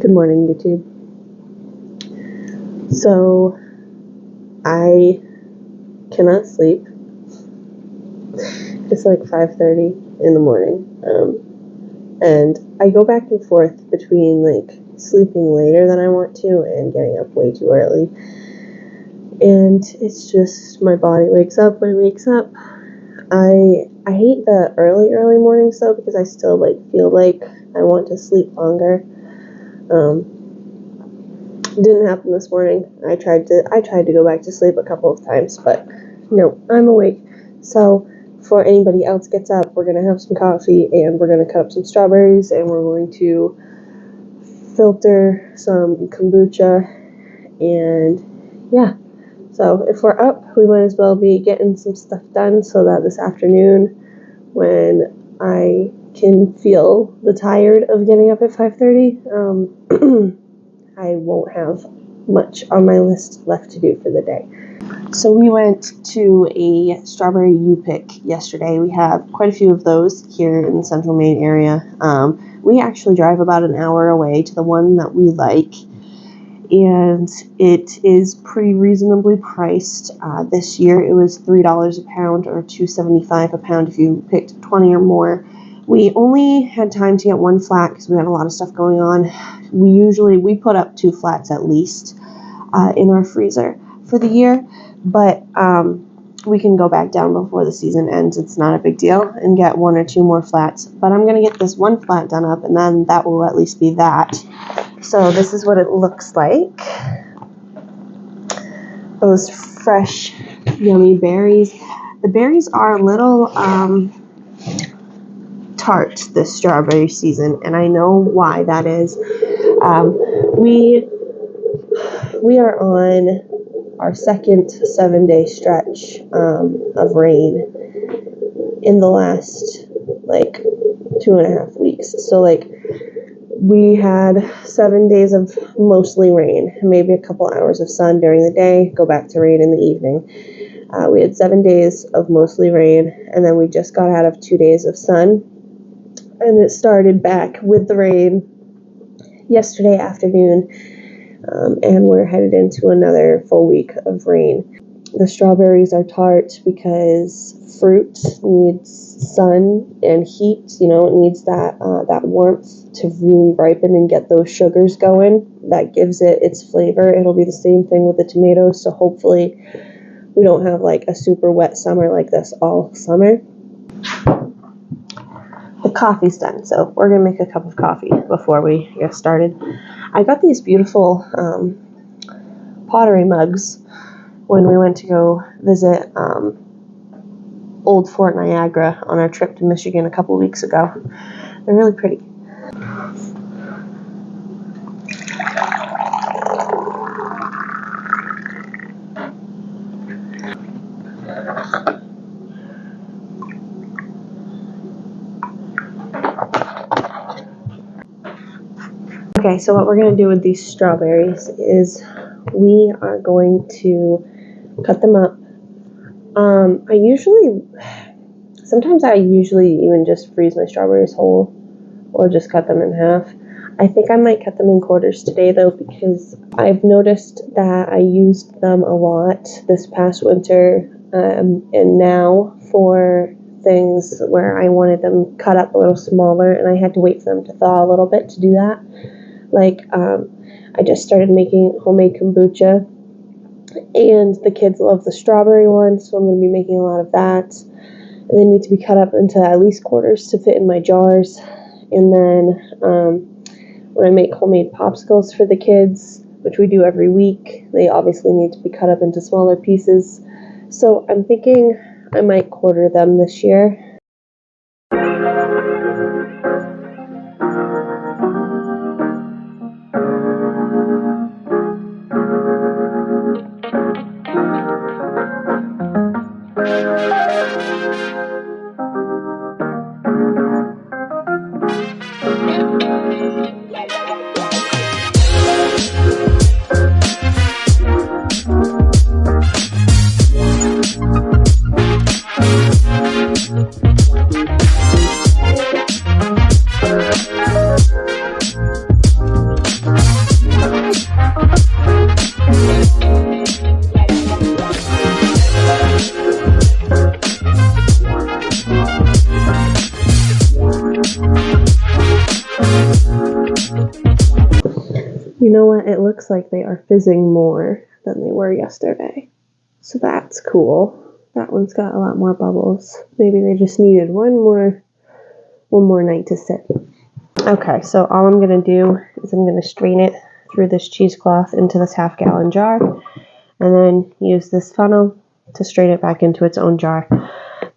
Good morning, YouTube. So, I cannot sleep. It's like 5:30 in the morning. And I go back and forth between like sleeping later than I want to and getting up way too early. And it's just my body wakes up when it wakes up. I hate the early mornings though, because I still feel like I want to sleep longer. Didn't happen this morning. I tried to go back to sleep a couple of times, but no, I'm awake. So before anybody else gets up, we're gonna have some coffee and we're gonna cut up some strawberries and we're going to filter some kombucha, and yeah. So if we're up, we might as well be getting some stuff done so that this afternoon, when I can feel the tired of getting up at 5:30, I won't have much on my list left to do for the day. So we went to a strawberry U-Pick yesterday. We have quite a few of those here in the Central Maine area. We actually drive about an hour away to the one that we like, and it is pretty reasonably priced. This year it was $3 a pound or $2.75 a pound if you picked 20 or more. We only had time to get one flat because we had a lot of stuff going on. We put up 2 flats at least in our freezer for the year, but we can go back down before the season ends. It's not a big deal, and get 1 or 2 more flats. But I'm going to get this one flat done up, and then that will at least be that. So this is what it looks like. Those fresh, yummy berries. The berries are a little tart this strawberry season, and I know why that is. We are on our second 7-day stretch of rain in the last 2.5 weeks. So we had 7 days of mostly rain, maybe a couple hours of sun during the day, go back to rain in the evening. We had 7 days of mostly rain, and then we just got out of 2 days of sun, and it started back with the rain yesterday afternoon, and we're headed into another full week of rain. The strawberries are tart because fruit needs sun and heat. It needs that warmth to really ripen and get those sugars going. That gives it its flavor. It'll be the same thing with the tomatoes, so hopefully we don't have a super wet summer like this all summer. The coffee's done, so we're gonna make a cup of coffee before we get started. I got these beautiful pottery mugs when we went to go visit Old Fort Niagara on our trip to Michigan a couple weeks ago. They're really pretty. Okay, so what we're going to do with these strawberries is we are going to cut them up. Sometimes I usually even just freeze my strawberries whole or just cut them in half. I think I might cut them in quarters today though, because I've noticed that I used them a lot this past winter, and now for things where I wanted them cut up a little smaller and I had to wait for them to thaw a little bit to do that. I just started making homemade kombucha, and the kids love the strawberry one, so I'm going to be making a lot of that. And they need to be cut up into at least quarters to fit in my jars. And then when I make homemade popsicles for the kids, which we do every week, they obviously need to be cut up into smaller pieces. So I'm thinking I might quarter them this year. You know what? It looks like they are fizzing more than they were yesterday. So that's cool. That one's got a lot more bubbles. Maybe they just needed one more night to sit. Okay, so all I'm gonna do is I'm gonna strain it through this cheesecloth into this half-gallon jar, and then use this funnel to strain it back into its own jar.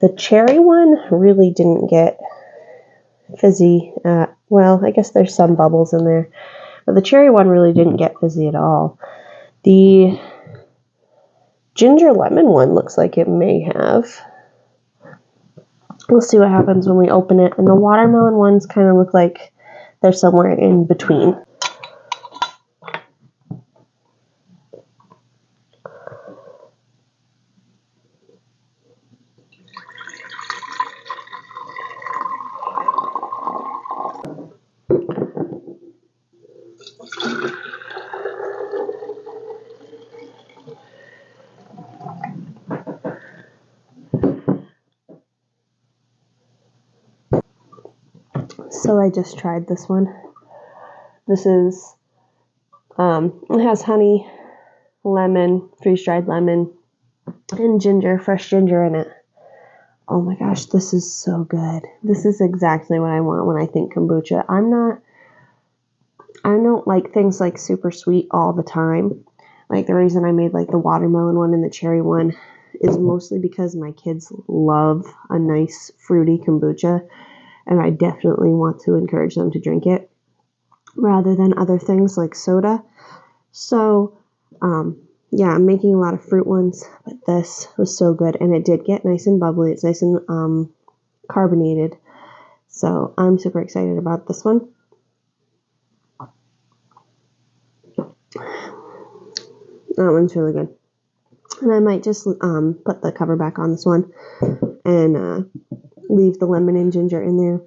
The cherry one really didn't get fizzy. Well, I guess there's some bubbles in there, but the cherry one really didn't get fizzy at all. The ginger lemon one looks like it may have. We'll see what happens when we open it. And the watermelon ones kind of look like they're somewhere in between. So I just tried this one. This is, it has honey, lemon, freeze-dried lemon, and ginger, fresh ginger in it. Oh my gosh, this is so good. This is exactly what I want when I think kombucha. I don't like things like super sweet all the time. Like the reason I made like the watermelon one and the cherry one is mostly because my kids love a nice fruity kombucha, and I definitely want to encourage them to drink it rather than other things like soda. So, yeah, I'm making a lot of fruit ones, but this was so good, and it did get nice and bubbly. It's nice and carbonated, so I'm super excited about this one. That one's really good. And I might just put the cover back on this one and leave the lemon and ginger in there.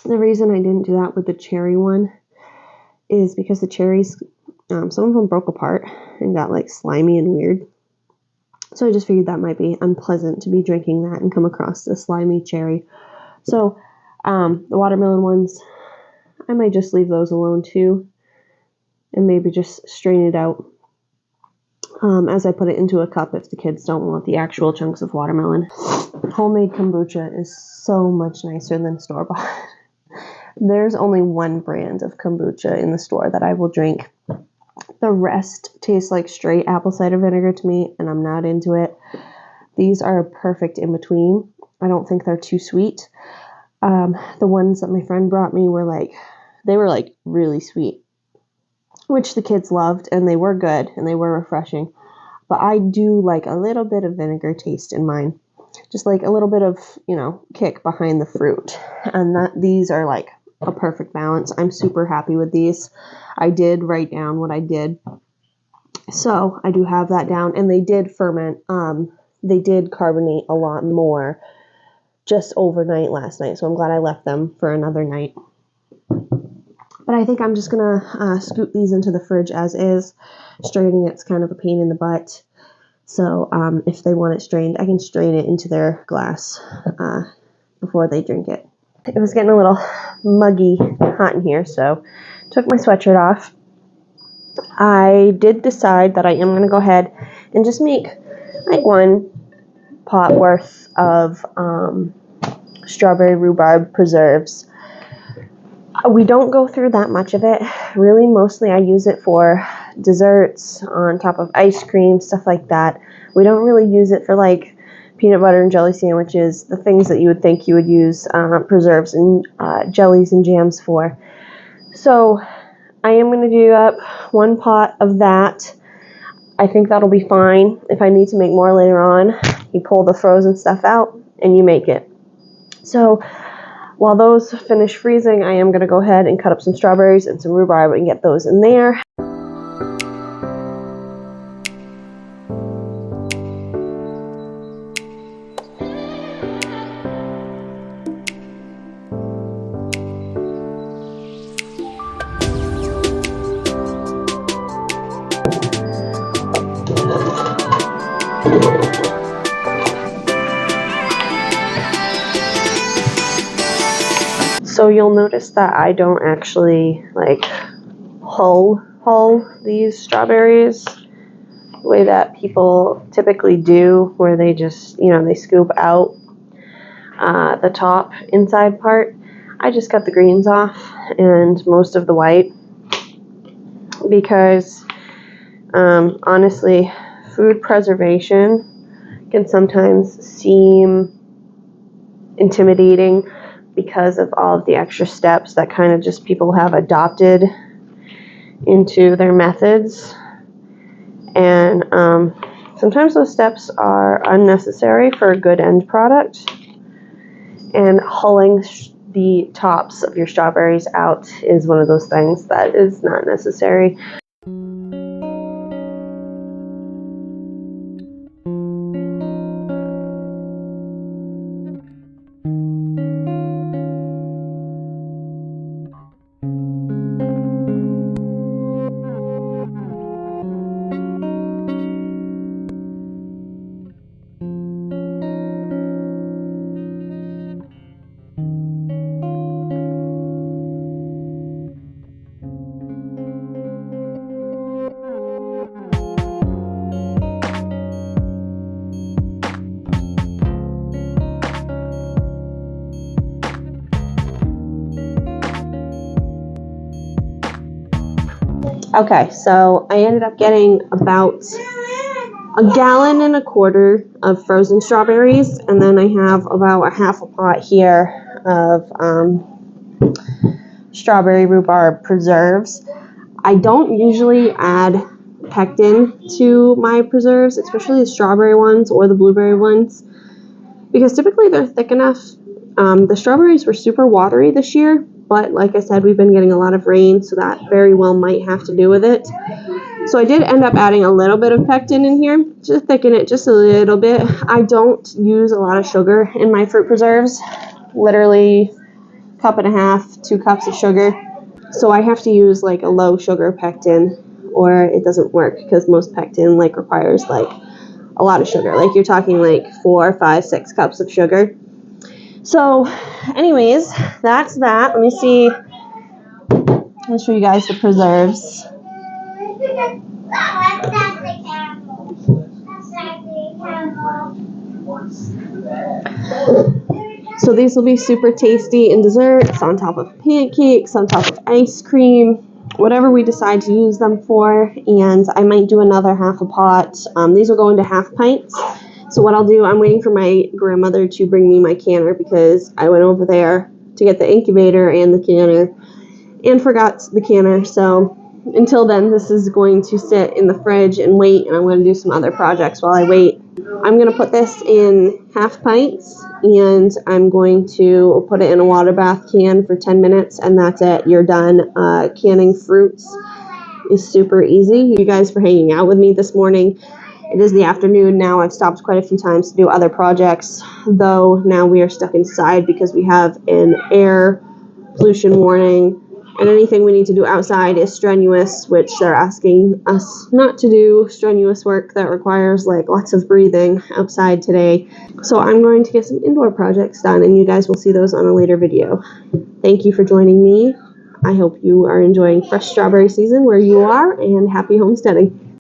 The reason I didn't do that with the cherry one is because the cherries, some of them broke apart and got like slimy and weird. So I just figured that might be unpleasant to be drinking that and come across the slimy cherry. So the watermelon ones, I might just leave those alone too, and maybe just strain it out as I put it into a cup if the kids don't want the actual chunks of watermelon. Homemade kombucha is so much nicer than store-bought. There's only one brand of kombucha in the store that I will drink. The rest tastes like straight apple cider vinegar to me, and I'm not into it. These are perfect in between. I don't think they're too sweet. The ones that my friend brought me were like really sweet, which the kids loved, and they were good, and they were refreshing. But I do like a little bit of vinegar taste in mine. Just like a little bit of, kick behind the fruit. And these are like a perfect balance. I'm super happy with these. I did write down what I did. So I do have that down. And they did ferment. They did carbonate a lot more just overnight last night. So I'm glad I left them for another night. But I think I'm just going to scoop these into the fridge as is. Straining it's kind of a pain in the butt. So if they want it strained, I can strain it into their glass before they drink it. It was getting a little muggy hot in here, so took my sweatshirt off. I did decide that I am going to go ahead and just make like one pot worth of strawberry rhubarb preserves. We don't go through that much of it. Really, mostly I use it for desserts, on top of ice cream, stuff like that. We don't really use it for like peanut butter and jelly sandwiches, the things that you would think you would use preserves and jellies and jams for. So I am going to do up one pot of that. I think that'll be fine. If I need to make more later on, you pull the frozen stuff out and you make it. So while those finish freezing, I am going to go ahead and cut up some strawberries and some rhubarb and get those in there. So you'll notice that I don't actually like hull hull these strawberries the way that people typically do, where they just, they scoop out the top inside part. I just cut the greens off and most of the white because honestly, food preservation can sometimes seem intimidating because of all of the extra steps that kind of just people have adopted into their methods. And sometimes those steps are unnecessary for a good end product. And hulling the tops of your strawberries out is one of those things that is not necessary. Okay, so I ended up getting about 1.25 gallons of frozen strawberries, and then I have about a half a pot here of strawberry rhubarb preserves. I don't usually add pectin to my preserves, especially the strawberry ones or the blueberry ones, because typically they're thick enough. The strawberries were super watery this year, but like I said, we've been getting a lot of rain, so that very well might have to do with it. So I did end up adding a little bit of pectin in here, just to thicken it just a little bit. I don't use a lot of sugar in my fruit preserves, literally 1.5 cups, 2 cups of sugar. So I have to use like a low sugar pectin or it doesn't work, because most pectin like requires like a lot of sugar. Like you're talking like 4, 5, 6 cups of sugar. So anyways, that's that. Let me see. I'll show you guys the preserves. So these will be super tasty in desserts, on top of pancakes, on top of ice cream, whatever we decide to use them for. And I might do another half a pot. These will go into half pints. So what I'll do, I'm waiting for my grandmother to bring me my canner, because I went over there to get the incubator and the canner and forgot the canner. So until then, this is going to sit in the fridge and wait, and I'm going to do some other projects while I wait. I'm going to put this in half pints, and I'm going to put it in a water bath can for 10 minutes, and that's it. You're done. Canning fruits is super easy. You guys for hanging out with me this morning. It is the afternoon now. I've stopped quite a few times to do other projects, though now we are stuck inside because we have an air pollution warning, and anything we need to do outside is strenuous, which they're asking us not to do strenuous work that requires like lots of breathing outside today. So I'm going to get some indoor projects done, and you guys will see those on a later video. Thank you for joining me. I hope you are enjoying fresh strawberry season where you are, and happy homesteading.